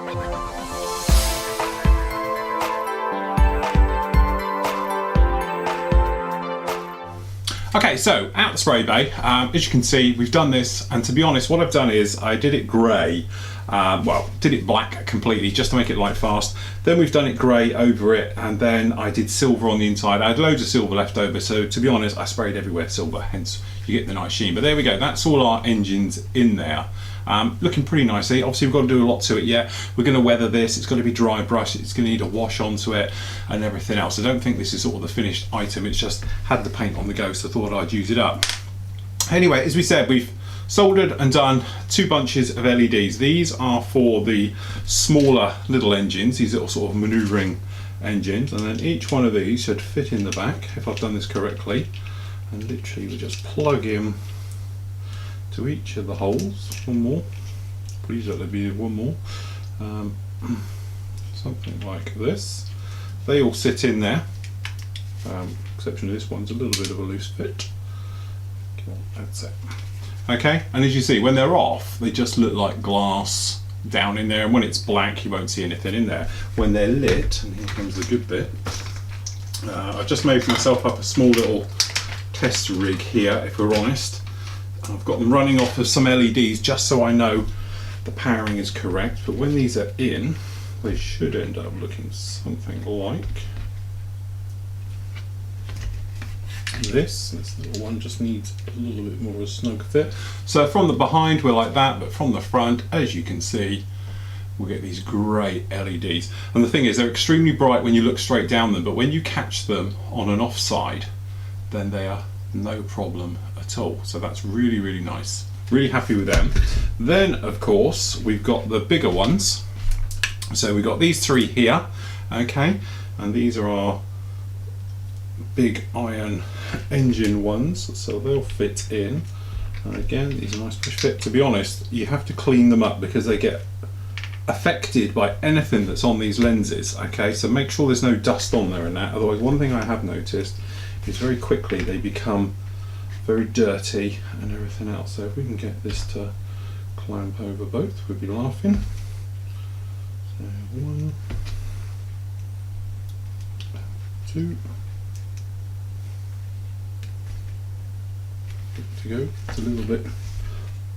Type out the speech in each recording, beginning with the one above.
Okay, so out the spray bay, as you can see, we've done this, and to be honest, what I've done is I did it grey, did it black completely just to make it light fast. Then we've done it grey over it, and then I did silver on the inside. I had loads of silver left over, so to be honest, I sprayed everywhere silver, hence you get the nice sheen. But there we go, that's all our engines in there. Looking pretty nicely. Obviously we've got to do a lot to it yet. We're going to weather this, it's got to be dry brush, it's going to need a wash onto it and everything else. I don't think this is sort of the finished item, it's just had the paint on the go, so I thought I'd use it up. Anyway, as we said, we've soldered and done 2 bunches of LEDs. These are for the smaller little engines, these little sort of manoeuvring engines, and then each one of these should fit in the back, if I've done this correctly. And literally we just plug in to each of the holes. One more, please let there be one more. Something like this. They all sit in there, exception of this one's a little bit of a loose fit. That's it. Okay, and as you see, when they're off, they just look like glass down in there, and when it's black you won't see anything in there. When they're lit, and here comes the good bit, I've just made myself up a small little test rig here, if we're honest. I've got them running off of some LEDs just so I know the powering is correct, but when these are in, they should end up looking something like this. This little one just needs a little bit more of a snug fit. So from the behind we're like that, but from the front, as you can see, we'll get these great LEDs. And the thing is, they're extremely bright when you look straight down them, but when you catch them on an offside, then they are no problem at all. So that's really, really nice. Really happy with them. Then of course we've got the bigger ones. So we've got these 3 here, okay, and these are our big iron engine ones, so they'll fit in. And again, these are nice push fit. To be honest, you have to clean them up because they get affected by anything that's on these lenses, okay, so make sure there's no dust on there and that. Otherwise, one thing I have noticed is very quickly they become very dirty and everything else. So if we can get this to clamp over both, we'd be laughing. So 1, 2, good to go. It's a little bit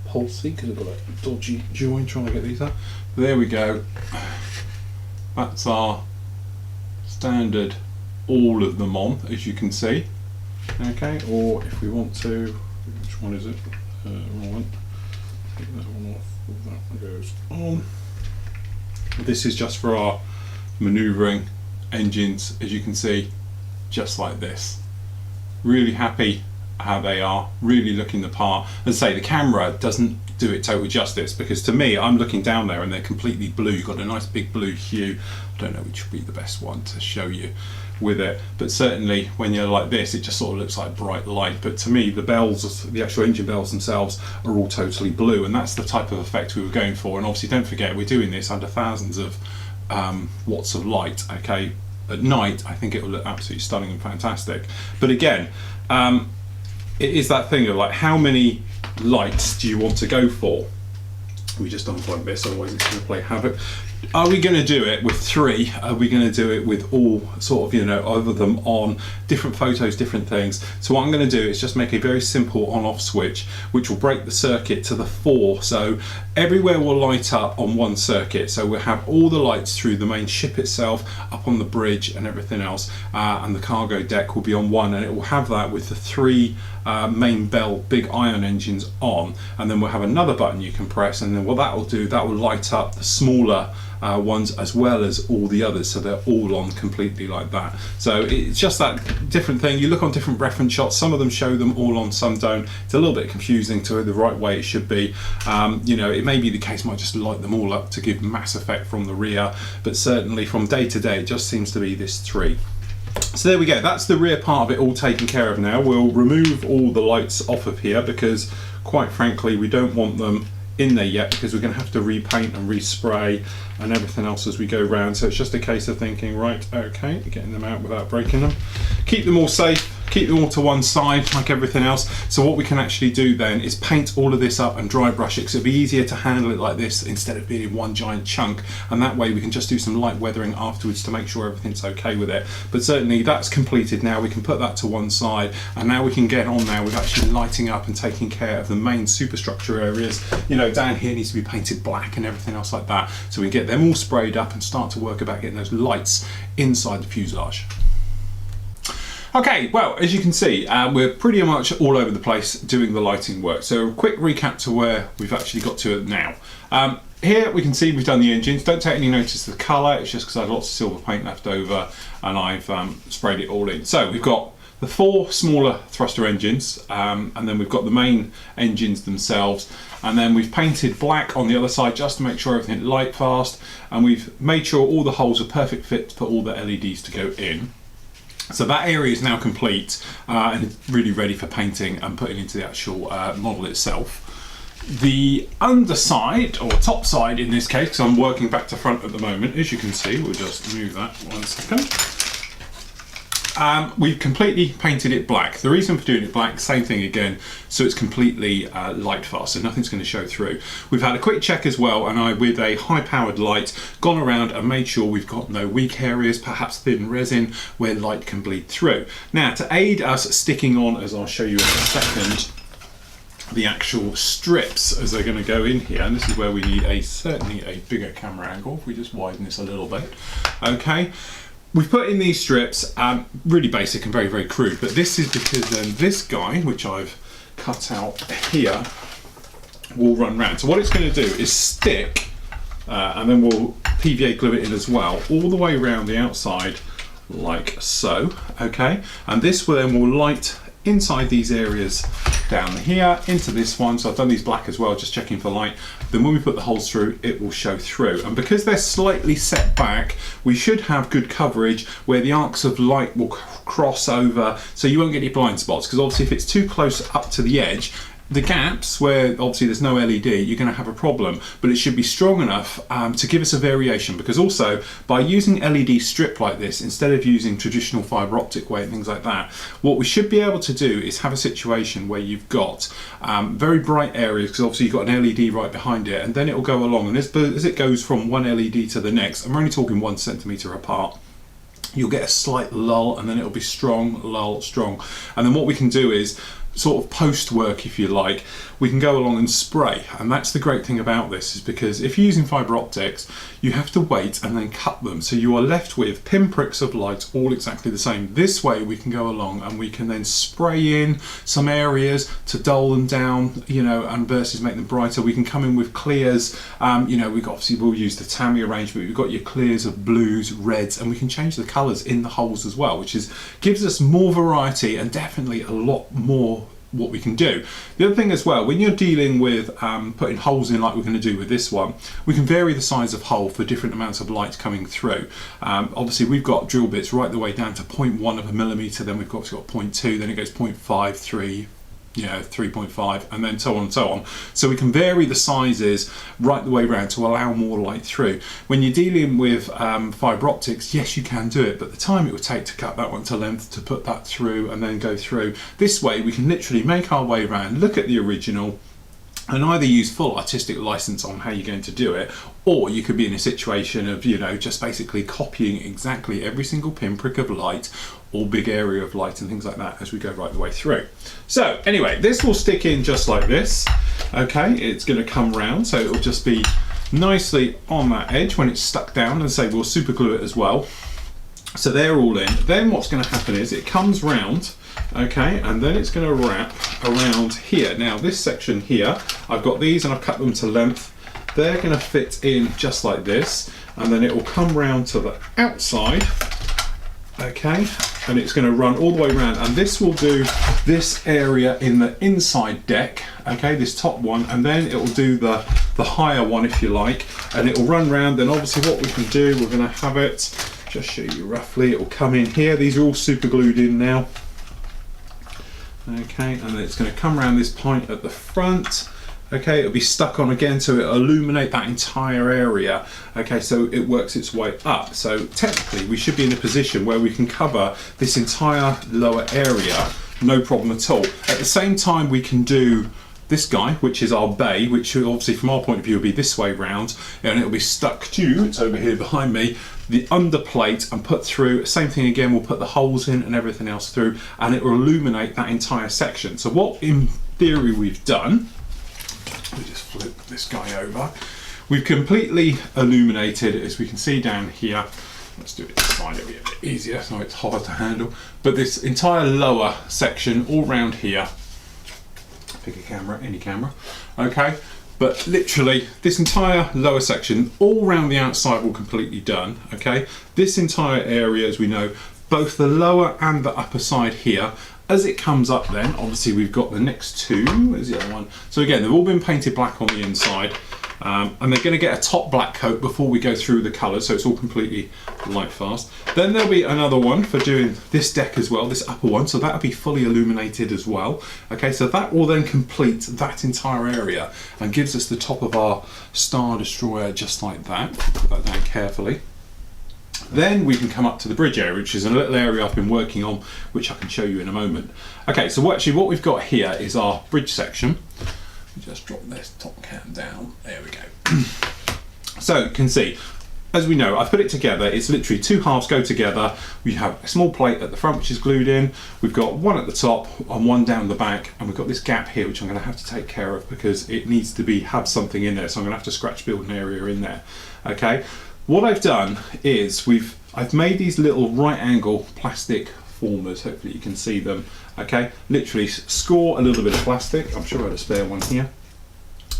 pulsy because I've got a dodgy joint trying to get these up. There we go. That's our standard, all of them on, as you can see. Okay, or if we want to, which one is it? Wrong one. Take that one off. That one goes on. This is just for our manoeuvring engines, as you can see, just like this. Really happy how they are, really looking the part. As I say, the camera doesn't do it total justice, because to me, I'm looking down there and they're completely blue. You've got a nice big blue hue. I don't know which would be the best one to show you with it, but certainly when you're like this, it just sort of looks like bright light. But to me, the bells, the actual engine bells themselves, are all totally blue, and that's the type of effect we were going for. And obviously, don't forget, we're doing this under thousands of watts of light. Okay, at night, I think it will look absolutely stunning and fantastic. But again, it is that thing of like, how many lights do you want to go for? We just unplug this, otherwise it's going to play havoc. Are we going to do it with 3? Are we going to do it with all sort of, you know, other them on different photos, different things? So what I'm going to do is just make a very simple on-off switch, which will break the circuit to the 4. So everywhere will light up on one circuit. So we'll have all the lights through the main ship itself, up on the bridge and everything else, and the cargo deck will be on one, and it will have that with the 3 main bell big iron engines on. And then we'll have another button you can press, and then what that will do, that will light up the smaller ones as well as all the others, so they're all on completely like that. So it's just that different thing. You look on different reference shots, some of them show them all on, some don't. It's a little bit confusing to the right way it should be. You know, it may be the case, might just light them all up to give mass effect from the rear, but certainly from day to day it just seems to be this 3. So there we go, that's the rear part of it all taken care of now. We'll remove all the lights off of here because quite frankly we don't want them in there yet, because we're going to have to repaint and respray and everything else as we go round. So it's just a case of thinking, right, okay, getting them out without breaking them. Keep them all safe, keep them all to one side like everything else. So what we can actually do then is paint all of this up and dry brush it, because it'll be easier to handle it like this instead of being in one giant chunk, and that way we can just do some light weathering afterwards to make sure everything's okay with it. But certainly that's completed now. We can put that to one side, and now we can get on now with actually lighting up and taking care of the main superstructure areas. You know, down here needs to be painted black and everything else like that, so we get them all sprayed up and start to work about getting those lights inside the fuselage. Okay, well, as you can see, we're pretty much all over the place doing the lighting work. So a quick recap to where we've actually got to now. Here we can see we've done the engines. Don't take any notice of the colour, it's just because I had lots of silver paint left over and I've sprayed it all in. So we've got the 4 smaller thruster engines, and then we've got the main engines themselves, and then we've painted black on the other side just to make sure everything light fast, and we've made sure all the holes are perfect fit to put all the LEDs to go in. So that area is now complete and really ready for painting and putting into the actual model itself. The underside, or top side in this case, because I'm working back to front at the moment, as you can see, we'll just move that 1 second. We've completely painted it black. The reason for doing it black, same thing again, so it's completely light fast, so nothing's going to show through. We've had a quick check as well, and I, with a high-powered light, gone around and made sure we've got no weak areas, perhaps thin resin, where light can bleed through. Now, to aid us sticking on, as I'll show you in a second, the actual strips as they're going to go in here, and this is where we need certainly a bigger camera angle. If we just widen this a little bit, okay. We've put in these strips, really basic and very, very crude, but this is because then this guy, which I've cut out here, will run round. So what it's going to do is stick, and then we'll PVA glue it in as well, all the way around the outside, like so, okay? And this will light inside these areas down here into this one. So I've done these black as well, just checking for light. Then when we put the holes through, it will show through. And because they're slightly set back, we should have good coverage where the arcs of light will cross over, so you won't get any blind spots. Because obviously if it's too close up to the edge, the gaps where obviously there's no LED, you're going to have a problem, but it should be strong enough to give us a variation, because also by using LED strip like this instead of using traditional fibre optic way and things like that, what we should be able to do is have a situation where you've got very bright areas, because obviously you've got an LED right behind it, and then it will go along, and as it goes from one LED to the next, I'm only talking 1 centimetre apart, you'll get a slight lull, and then it'll be strong, lull, strong. And then what we can do is sort of post work, if you like, we can go along and spray. And that's the great thing about this, is because if you're using fibre optics, you have to wait and then cut them, so you are left with pinpricks of light all exactly the same. This way we can go along and we can then spray in some areas to dull them down, you know, and versus make them brighter. We can come in with clears, you know, we'll use the Tamiya range, but we've got your clears of blues, reds, and we can change the colours in the holes as well, which gives us more variety and definitely a lot more what we can do. The other thing as well, when you're dealing with putting holes in like we're going to do with this one, we can vary the size of hole for different amounts of light coming through. Obviously we've got drill bits right the way down to 0.1 of a millimetre, then we've got 0.2, then it goes 0.5, 3, you know, 3.5, and then so on and so on. So we can vary the sizes right the way around to allow more light through. When you're dealing with fibre optics, yes, you can do it, but the time it would take to cut that one to length, to put that through and then go through, this way we can literally make our way around, look at the original, and either use full artistic license on how you're going to do it, or you could be in a situation of, you know, just basically copying exactly every single pinprick of light or big area of light and things like that as we go right the way through. So anyway, this will stick in just like this, okay? It's going to come round, so it will just be nicely on that edge when it's stuck down, and say we'll super glue it as well. So they're all in. Then what's going to happen is it comes round, okay, and then it's going to wrap around here. Now this section here, I've got these and I've cut them to length. They're going to fit in just like this, and then it will come round to the outside, okay, and it's going to run all the way around, and this will do this area in the inside deck, okay, this top one, and then it will do the higher one, if you like, and it will run round. Then obviously what we can do, we're going to have it, just show you roughly, it will come in here. These are all super glued in now, okay, and then it's going to come around this point at the front, Okay, it'll be stuck on again, so it'll illuminate that entire area. Okay, so it works its way up. So technically we should be in a position where we can cover this entire lower area, no problem at all. At the same time, we can do this guy, which is our bay, which obviously from our point of view will be this way round, and it'll be stuck to, it's over here behind me, the underplate, and put through. Same thing again, we'll put the holes in and everything else through, and it will illuminate that entire section. So what in theory we've done, we just flip this guy over, we've completely illuminated, as we can see down here. Let's do it this side, it'll be a bit easier, so it's hard to handle. But this entire lower section all round here, pick a camera, any camera, okay, but literally this entire lower section all round the outside will completely done. Okay, this entire area, as we know, both the lower and the upper side here. As it comes up then, obviously we've got the next two, where's the other one? So again, they've all been painted black on the inside, and they're going to get a top black coat before we go through the colours, so it's all completely light fast. Then there'll be another one for doing this deck as well, this upper one, so that'll be fully illuminated as well. Okay, so that will then complete that entire area and gives us the top of our Star Destroyer just like that. Put that down carefully. Then we can come up to the bridge area, which is a little area I've been working on, which I can show you in a moment. Okay, so what we've got here is our bridge section. Just drop this top cam down. There we go. So you can see, as we know, I've put it together. It's literally two halves go together. We have a small plate at the front which is glued in. We've got one at the top and one down the back, and we've got this gap here which I'm going to have to take care of because it needs to have something in there. So I'm going to have to scratch build an area in there. Okay. What I've done is I've made these little right angle plastic formers. Hopefully you can see them. Okay, literally score a little bit of plastic. I'm sure I had a spare one here.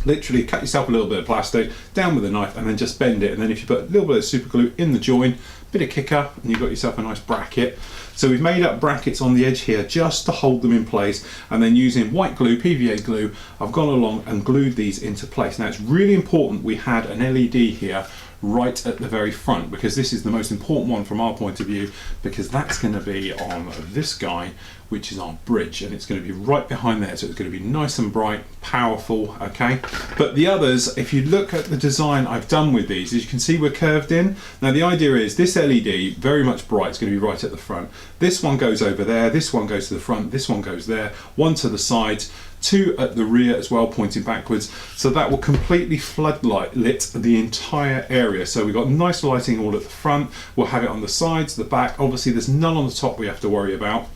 Literally cut yourself a little bit of plastic down with a knife and then just bend it, and then if you put a little bit of super glue in the join, bit of kicker, and you've got yourself a nice bracket. So we've made up brackets on the edge here just to hold them in place, and then using white glue, PVA glue, I've gone along and glued these into place. Now it's really important we had an LED here right at the very front, because this is the most important one from our point of view, because that's going to be on this guy, which is our bridge, and it's going to be right behind there, so it's going to be nice and bright, powerful. Okay, but the others, if you look at the design I've done with these, as you can see, we're curved in. Now the idea is this LED, very much bright, it's going to be right at the front. This one goes over there, this one goes to the front, this one goes there, one to the sides, two at the rear as well, pointing backwards, so that will completely floodlight lit the entire area. So we've got nice lighting all at the front, we'll have it on the sides, the back. Obviously there's none on the top we have to worry about.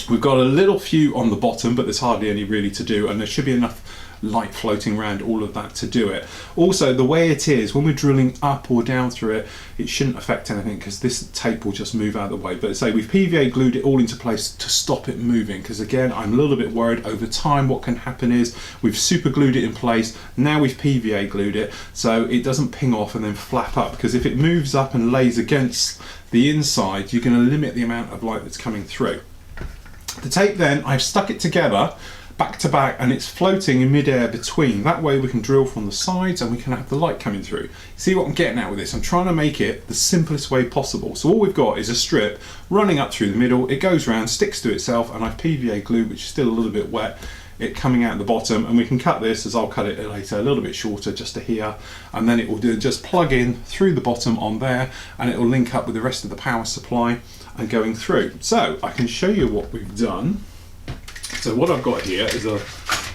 We've got a little few on the bottom, but there's hardly any really to do, and there should be enough light floating around all of that to do it. Also, the way it is, when we're drilling up or down through it, it shouldn't affect anything because this tape will just move out of the way. But say we've PVA glued it all into place to stop it moving, because again, I'm a little bit worried over time what can happen is we've super glued it in place, now we've PVA glued it so it doesn't ping off and then flap up, because if it moves up and lays against the inside, you're going to limit the amount of light that's coming through. The tape then, I've stuck it together back to back, and it's floating in mid-air between. That way we can drill from the sides and we can have the light coming through. See what I'm getting at with this? I'm trying to make it the simplest way possible. So all we've got is a strip running up through the middle, it goes round, sticks to itself, and I've PVA glue, which is still a little bit wet, it coming out the bottom, and we can cut this, as I'll cut it later, a little bit shorter just to here, and then it will just plug in through the bottom on there, and it will link up with the rest of the power supply and going through. So I can show you what we've done. So what I've got here is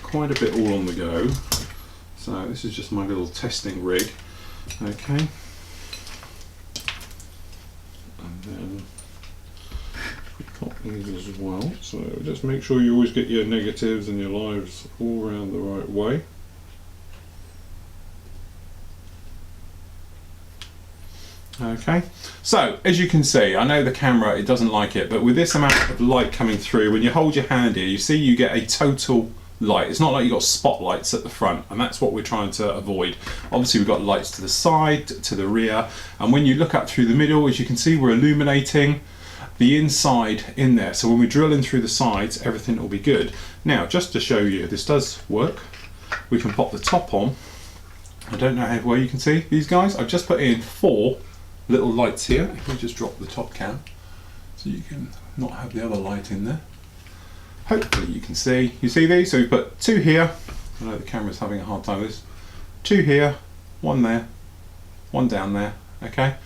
quite a bit all on the go. So this is just my little testing rig. Okay. And then we've got these as well. So just make sure you always get your negatives and your lives all around the right way. Okay, so as you can see, I know the camera, it doesn't like it, but with this amount of light coming through, when you hold your hand here, you see you get a total light. It's not like you've got spotlights at the front, and that's what we're trying to avoid. Obviously we've got lights to the side, to the rear, and when you look up through the middle, as you can see, we're illuminating the inside in there. So when we drill in through the sides, everything will be good. Now, just to show you, this does work. We can pop the top on. I don't know how well you can see these guys. I've just put in 4 little lights here. If we just drop the top cam so you can not have the other light in there. Hopefully you can see. You see these? So we put 2 here I know the camera's having a hard time with this. 2 here, 1 there, 1 down there, okay?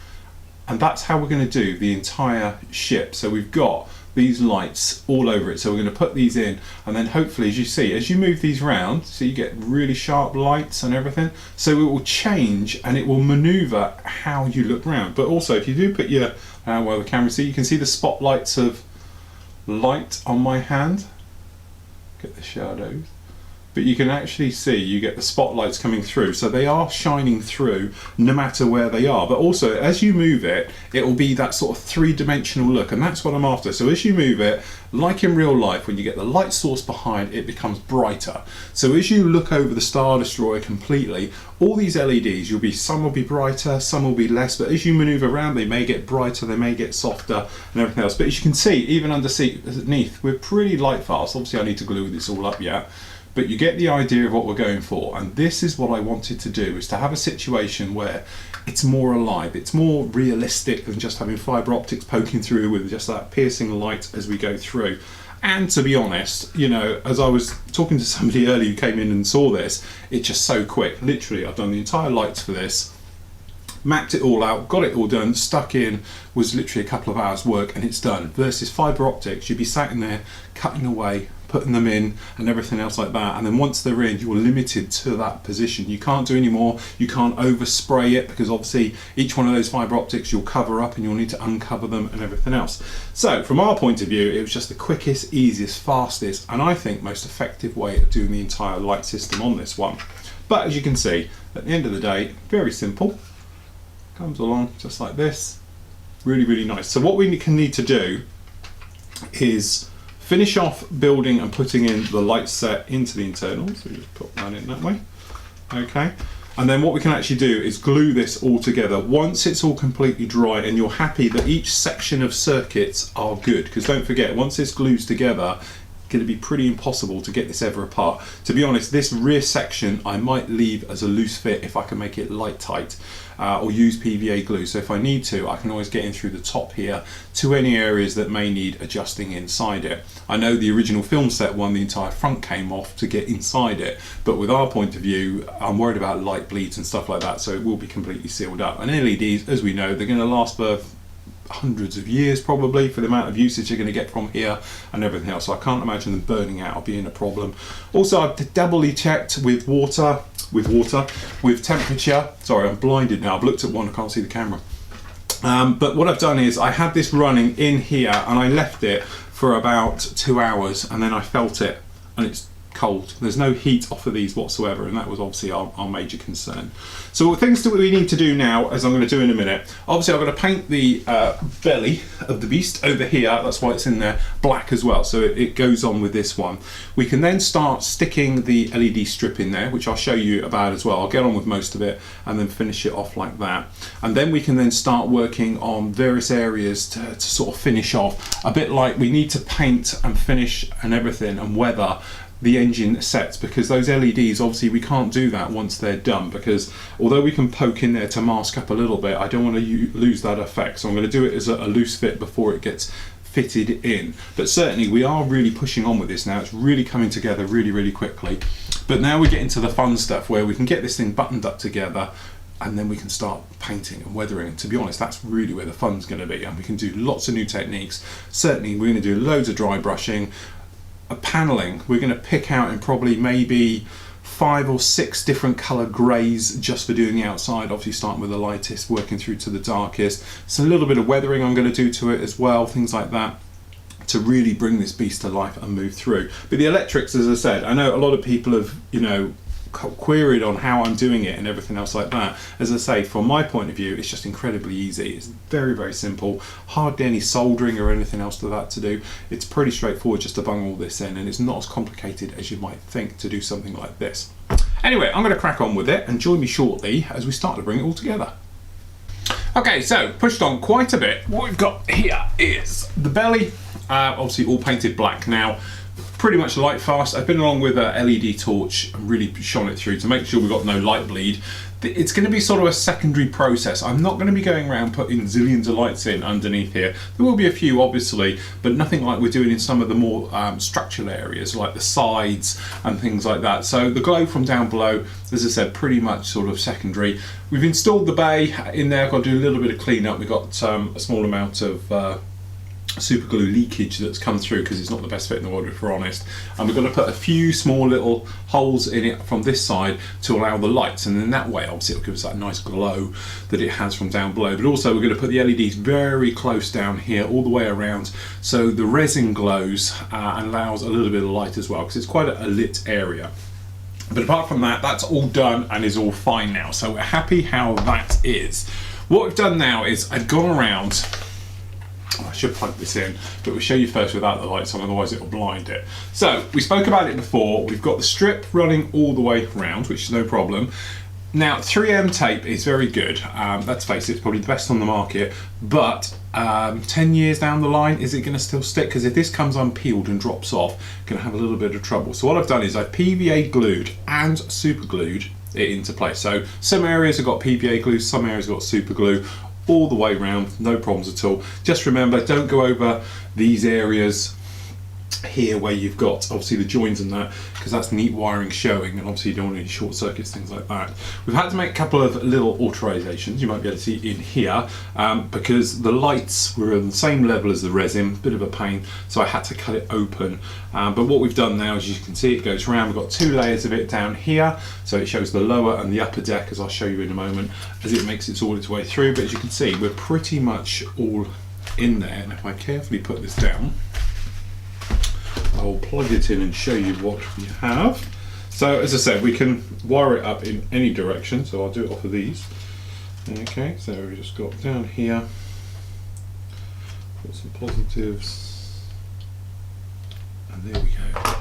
And that's how we're going to do the entire ship. So we've got these lights all over it. So we're going to put these in, and then hopefully, as you see, as you move these round, so you get really sharp lights and everything. So it will change and it will maneuver how you look round. But also, if you do put your, well, the camera, see, you can see the spotlights of light on my hand. Get the shadows. But you can actually see, you get the spotlights coming through, so they are shining through no matter where they are. But also, as you move it, it will be that sort of 3-dimensional look, and that's what I'm after. So as you move it, like in real life, when you get the light source behind, it becomes brighter. So as you look over the Star Destroyer completely, all these LEDs, some will be brighter, some will be less, but as you maneuver around, they may get brighter, they may get softer, and everything else. But as you can see, even underneath, we're pretty light fast. Obviously, I need to glue this all up yet. But you get the idea of what we're going for, and this is what I wanted to do, is to have a situation where it's more alive, it's more realistic than just having fibre optics poking through with just that piercing light as we go through. And to be honest, you know, as I was talking to somebody earlier who came in and saw this, it's just so quick. Literally, I've done the entire lights for this, mapped it all out, got it all done, stuck in, was literally a couple of hours work and it's done. Versus fibre optics, you'd be sat in there cutting away, putting them in and everything else like that, and then once they're in, you're limited to that position. You can't do any more, you can't overspray it, because obviously each one of those fibre optics you'll cover up and you'll need to uncover them and everything else. So from our point of view, it was just the quickest, easiest, fastest, and I think most effective way of doing the entire light system on this one. But as you can see, at the end of the day, very simple. Comes along just like this. Really, really nice. So what we need to do is finish off building and putting in the light set into the internals. So just put that in that way. Okay. And then what we can actually do is glue this all together once it's all completely dry and you're happy that each section of circuits are good. Because don't forget, once this glues together, it's going to be pretty impossible to get this ever apart. To be honest, this rear section I might leave as a loose fit if I can make it light tight, or use PVA glue. So if I need to, I can always get in through the top here to any areas that may need adjusting inside it. I know the original film set one, the entire front came off to get inside it, but with our point of view, I'm worried about light bleeds and stuff like that, so it will be completely sealed up. And LEDs, as we know, they're going to last for hundreds of years probably for the amount of usage you're going to get from here and everything else, so I can't imagine them burning out or being a problem. Also, I've doubly checked with temperature. Sorry, I'm blinded now, I've looked at one, I can't see the camera. But what I've done is I had this running in here and I left it for about 2 hours, and then I felt it and it's cold. There's no heat off of these whatsoever, and that was obviously our major concern. So things that we need to do now, as I'm going to do in a minute, obviously I've got to paint the belly of the beast over here. That's why it's in there black as well, so it goes on with this one. We can then start sticking the LED strip in there, which I'll show you about as well. I'll get on with most of it and then finish it off like that, and then we can then start working on various areas to sort of finish off, a bit like we need to paint and finish and everything and weather the engine sets, because those LEDs, obviously we can't do that once they're done, because although we can poke in there to mask up a little bit, I don't want to lose that effect, so I'm going to do it as a loose fit before it gets fitted in. But certainly we are really pushing on with this now. It's really coming together really, really quickly. But now we get into the fun stuff where we can get this thing buttoned up together, and then we can start painting and weathering. To be honest, that's really where the fun's going to be, and we can do lots of new techniques. Certainly we're going to do loads of dry brushing. Paneling, we're going to pick out in probably maybe 5 or 6 different colour greys just for doing the outside, obviously starting with the lightest, working through to the darkest. So a little bit of weathering I'm going to do to it as well, things like that, to really bring this beast to life and move through. But the electrics, as I said, I know a lot of people have, you know, queried on how I'm doing it and everything else like that. As I say, from my point of view, it's just incredibly easy. It's very, very simple, hardly any soldering or anything else to that to do. It's pretty straightforward just to bung all this in, and it's not as complicated as you might think to do something like this. Anyway, I'm going to crack on with it, and join me shortly as we start to bring it all together. Okay, so pushed on quite a bit. What we've got here is the belly, obviously all painted black now. pretty much light fast. I've been along with a LED torch and really shone it through to make sure we've got no light bleed. It's going to be sort of a secondary process. I'm not going to be going around putting zillions of lights in underneath here. There will be a few obviously, but nothing like we're doing in some of the more structural areas like the sides and things like that. So the glow from down below, as I said, pretty much sort of secondary. We've installed the bay in there. I've got to do a little bit of clean up. We've got a small amount of super glue leakage that's come through because it's not the best fit in the world, if we're honest, and we're going to put a few small little holes in it from this side to allow the lights, and in that way obviously it'll give us that nice glow that it has from down below. But also we're going to put the LEDs very close down here all the way around, so the resin glows and allows a little bit of light as well, because it's quite a lit area. But apart from that, that's all done and is all fine now, so we're happy how that is. What we've done now is I've gone around, I should plug this in, but we'll show you first without the lights on, otherwise it'll blind it. So we spoke about it before. We've got the strip running all the way around, which is no problem. Now 3M tape is very good. Let's face it, it's probably the best on the market, but 10 years down the line, is it going to still stick? Because if this comes unpeeled and drops off, going to have a little bit of trouble. So what I've done is I've PVA glued and super glued it into place. So some areas have got PVA glue, some areas have got super glue, all the way around, no problems at all. Just remember, don't go over these areas here where you've got obviously the joins and that, because that's neat wiring showing, and obviously you don't want any short circuits, things like that. We've had to make a couple of little authorizations, you might be able to see in here, because the lights were on the same level as the resin, bit of a pain, so I had to cut it open. But what we've done now, as you can see, it goes around. We've got two layers of it down here, so it shows the lower and the upper deck, as I'll show you in a moment, as it makes all its way through. But as you can see, we're pretty much all in there, and if I carefully put this down, I'll plug it in and show you what we have. So as I said, we can wire it up in any direction, so I'll do it off of these. Okay, so we just got down here, got some positives, and there we go.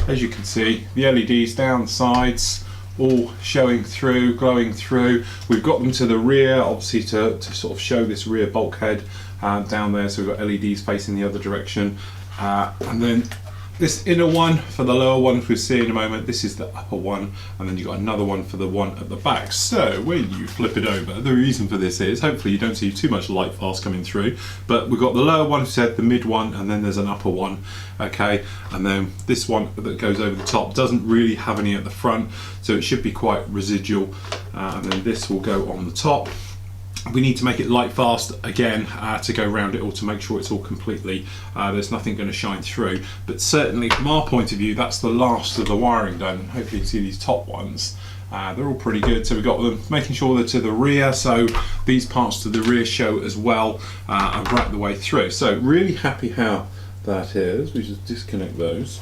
As you can see, the LEDs down the sides, all showing through, glowing through. We've got them to the rear, obviously to sort of show this rear bulkhead down there, so we've got LEDs facing the other direction. And then this inner one for the lower one, which we'll see in a moment, this is the upper one, and then you've got another one for the one at the back. So when you flip it over, the reason for this is hopefully you don't see too much light fast coming through, but we've got the lower one, said the mid one, and then there's an upper one. Okay, and then this one that goes over the top doesn't really have any at the front, so it should be quite residual, and then this will go on the top. We need to make it light fast again to go around it all, to make sure it's all completely, there's nothing going to shine through. But certainly from our point of view, that's the last of the wiring done. Hopefully you can see these top ones. They're all pretty good, so we've got them making sure they're to the rear, so these parts to the rear show as well, and right the way through. So really happy how that is. We just disconnect those.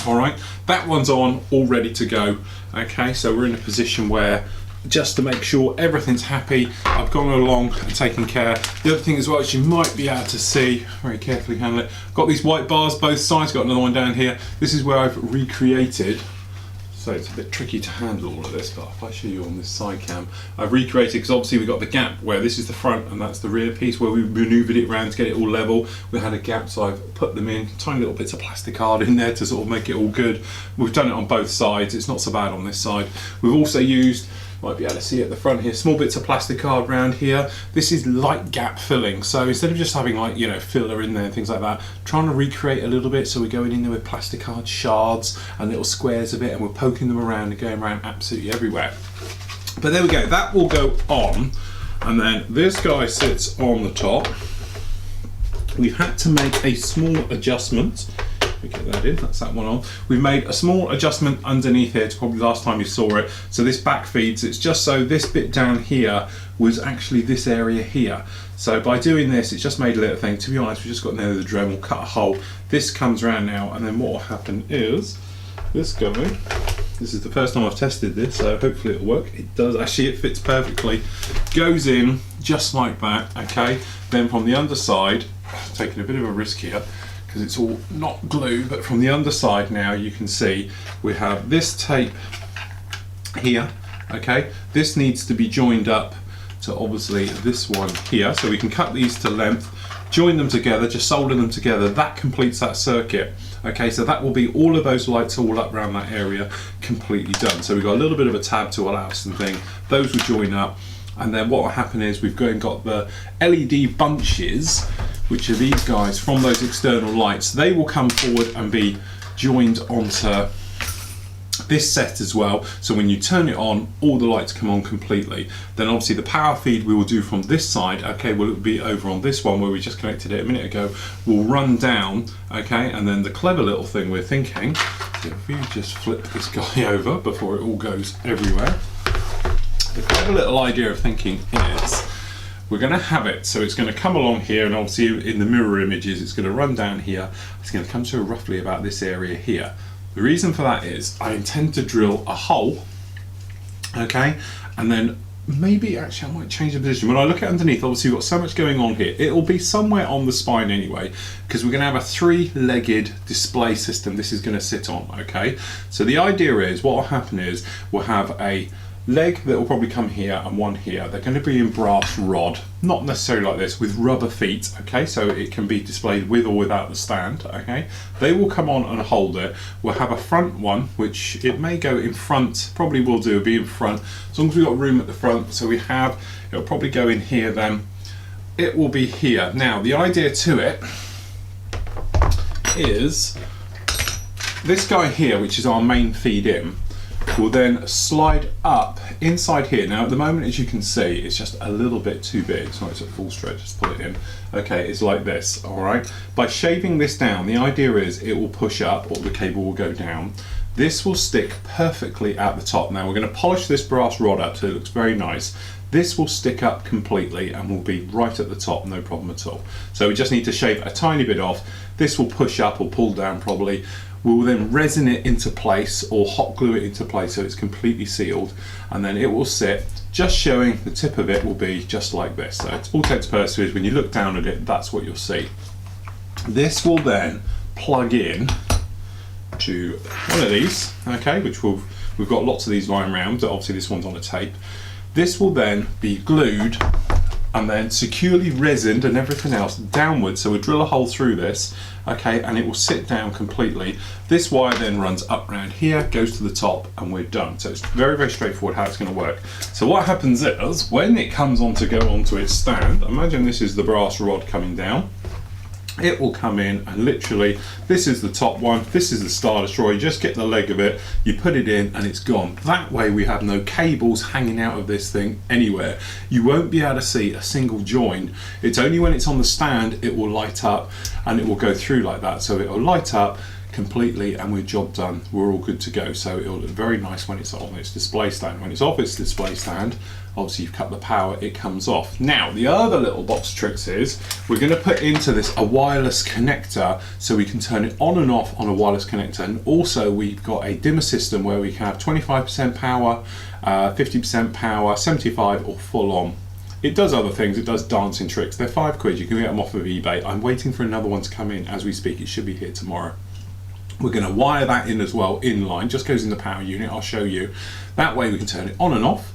Alright, that one's on, all ready to go. Okay, so we're in a position where, just to make sure everything's happy, I've gone along and taken care. The other thing as well, as you might be able to see, very carefully handle it, got these white bars both sides, got another one down here. This is where I've recreated, so it's a bit tricky to handle all of this, but if I show you on this side cam, I've recreated, because obviously we've got the gap where this is the front and that's the rear piece, where we manoeuvred it around to get it all level. We had a gap, so I've put them in, tiny little bits of plastic card in there to sort of make it all good. We've done it on both sides, it's not so bad on this side. We've also used, might be able to see at the front here, small bits of plastic card around here. This is light gap filling, so instead of just having, like, you know, filler in there and things like that, trying to recreate a little bit, so we're going in there with plastic card shards and little squares of it, and we're poking them around and going around absolutely everywhere. But there we go, that will go on, and then this guy sits on the top. We've had to make a small adjustment. We get that in, that's that one on. We've made a small adjustment underneath here to probably the last time you saw it. So this back feeds, it's just so this bit down here was actually this area here. So by doing this, it's just made a little thing. To be honest, we've just got near the Dremel, cut a hole. This comes around now, and then what will happen is, this guy, this is the first time I've tested this, so hopefully it'll work. It does, actually it fits perfectly. Goes in just like that, okay? Then from the underside, taking a bit of a risk here, because it's all not glue, but from the underside now you can see we have this tape here, okay? This needs to be joined up to obviously this one here, so we can cut these to length, join them together, just solder them together. That completes that circuit. Okay, so that will be all of those lights all up around that area completely done. So we've got a little bit of a tab to allow us something. Those will join up, and then what will happen is we've got the LED bunches, which are these guys from those external lights. They will come forward and be joined onto this set as well, so when you turn it on, all the lights come on completely. Then obviously the power feed we will do from this side, okay, will be over on this one where we just connected it a minute ago, will run down, okay, and then the clever little thing we're thinking, if we just flip this guy over before it all goes everywhere, the clever little idea of thinking is we're going to have it, so it's going to come along here, and obviously in the mirror images it's going to run down here, it's going to come to roughly about this area here. The reason for that is I intend to drill a hole, okay, and then maybe actually I might change the position. When I look at underneath, obviously we've got so much going on here. It'll be somewhere on the spine anyway, because we're going to have a three-legged display system this is going to sit on, okay. So the idea is what will happen is we'll have a leg that will probably come here and one here. They're going to be in brass rod, not necessarily like this, with rubber feet, okay, so it can be displayed with or without the stand, okay. They will come on and hold it. We'll have a front one, which it may go in front, probably will do, be in front, as long as we've got room at the front. So we have, it'll probably go in here then, it will be here. Now the idea to it is this guy here, which is our main feed in, will then slide up inside here. Now at the moment, as you can see, it's just a little bit too big, so it's at full stretch, just pull it in. Okay, it's like this, all right? By shaving this down, the idea is it will push up, or the cable will go down. This will stick perfectly at the top. Now we're going to polish this brass rod up so it looks very nice. This will stick up completely and will be right at the top, no problem at all. So we just need to shave a tiny bit off. This will push up or pull down probably. We'll then resin it into place or hot glue it into place so it's completely sealed, and then it will sit, just showing the tip of it will be just like this. So it's all intents and purposes, when you look down at it, that's what you'll see. This will then plug in to one of these, okay, which we've got lots of these lying around, but obviously this one's on a tape. This will then be glued and then securely resined and everything else downwards, so we'll drill a hole through this, okay, and it will sit down completely. This wire then runs up around here, goes to the top, and we're done. So it's very, very straightforward how it's going to work. So what happens is, when it comes on to go onto its stand, imagine this is the brass rod coming down, it will come in and literally, this is the top one, this is the Star Destroyer, you just get the leg of it, you put it in and it's gone. That way we have no cables hanging out of this thing anywhere. You won't be able to see a single join. It's only when it's on the stand it will light up and it will go through like that. So it will light up completely and we're job done, we're all good to go. So it'll look very nice when it's on its display stand. When it's off its display stand, obviously you've cut the power, it comes off. Now the other little box of tricks is we're going to put into this a wireless connector so we can turn it on and off on a wireless connector, and also we've got a dimmer system where we can have 25% power, 50% power, 75 or full on. It does other things, it does dancing tricks. They're £5, you can get them off of eBay. I'm waiting for another one to come in as we speak, it should be here tomorrow. We're going to wire that in as well, in line, just goes in the power unit, I'll show you. That way we can turn it on and off.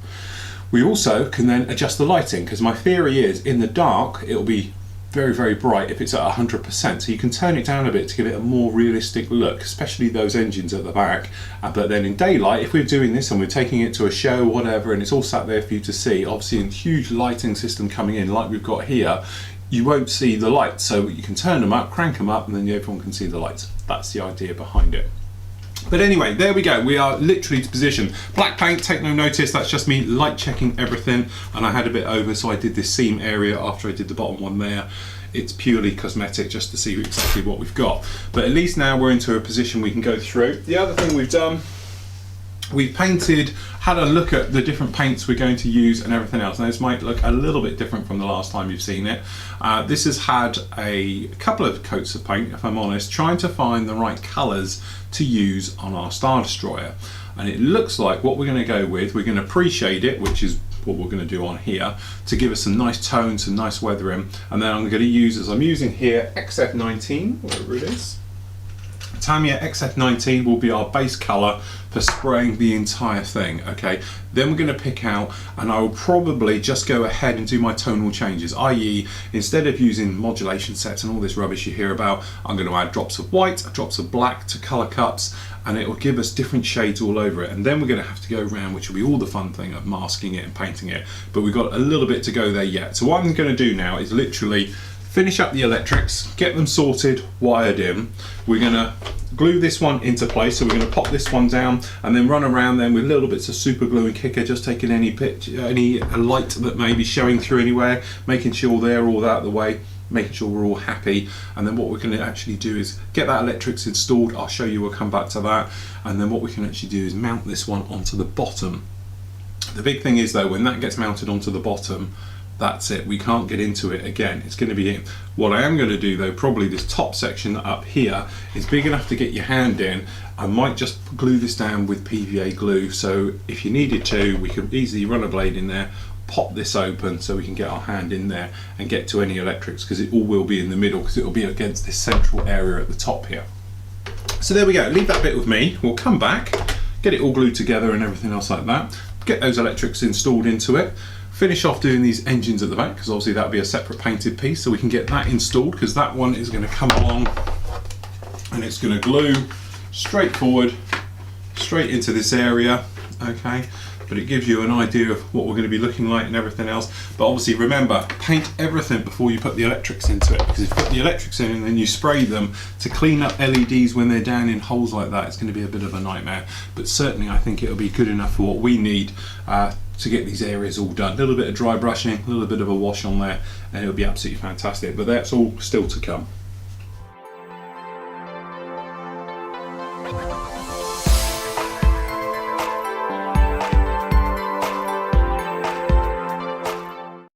We also can then adjust the lighting, because my theory is in the dark it'll be very, very bright if it's at 100%, so you can turn it down a bit to give it a more realistic look, especially those engines at the back. But then in daylight, if we're doing this and we're taking it to a show, whatever, and it's all sat there for you to see, obviously a huge lighting system coming in like we've got here, you won't see the lights, so you can turn them up, crank them up, and then everyone can see the lights. That's the idea behind it. But anyway, there we go, we are literally to position. Black paint, take no notice, that's just me light checking everything, and I had a bit over, so I did this seam area after I did the bottom one there. It's purely cosmetic just to see exactly what we've got. But at least now we're into a position we can go through. The other thing we've done, we've painted, had a look at the different paints we're going to use and everything else. Now this might look a little bit different from the last time you've seen it. This has had a couple of coats of paint, if I'm honest, trying to find the right colours to use on our Star Destroyer. And it looks like what we're going to go with, we're going to pre-shade it, which is what we're going to do on here, to give us some nice tones, some nice weathering. And then I'm going to use, as I'm using here, XF19, whatever it is. Tamiya XF19 will be our base colour for spraying the entire thing, okay? Then we're going to pick out, and I will probably just go ahead and do my tonal changes, i.e. instead of using modulation sets and all this rubbish you hear about, I'm going to add drops of white, drops of black to colour cups, and it will give us different shades all over it. And then we're going to have to go around, which will be all the fun thing of masking it and painting it, but we've got a little bit to go there yet. So what I'm going to do now is literally finish up the electrics, get them sorted, wired in. We're going to glue this one into place, so we're going to pop this one down and then run around then with little bits of super glue and kicker, just taking any light that may be showing through anywhere, making sure they're all out of the way, making sure we're all happy. And then what we're going to actually do is get that electrics installed. I'll show you, we'll come back to that. And then what we can actually do is mount this one onto the bottom. The big thing is though, when that gets mounted onto the bottom, that's it, we can't get into it again, it's going to be in. What I am going to do though, probably this top section up here is big enough to get your hand in. I might just glue this down with PVA glue, so if you needed to, we could easily run a blade in there, pop this open so we can get our hand in there and get to any electrics, because it all will be in the middle, because it will be against this central area at the top here. So there we go, leave that bit with me, we'll come back, get it all glued together and everything else like that, get those electrics installed into it, finish off doing these engines at the back, because obviously that'll be a separate painted piece, so we can get that installed, because that one is going to come along and it's going to glue straight forward, straight into this area, okay? But it gives you an idea of what we're going to be looking like and everything else. But obviously remember, paint everything before you put the electrics into it, because if you put the electrics in and then you spray them to clean up LEDs when they're down in holes like that, it's going to be a bit of a nightmare. But certainly I think it'll be good enough for what we need to get these areas all done. A little bit of dry brushing, a little bit of a wash on there, and it'll be absolutely fantastic. But that's all still to come.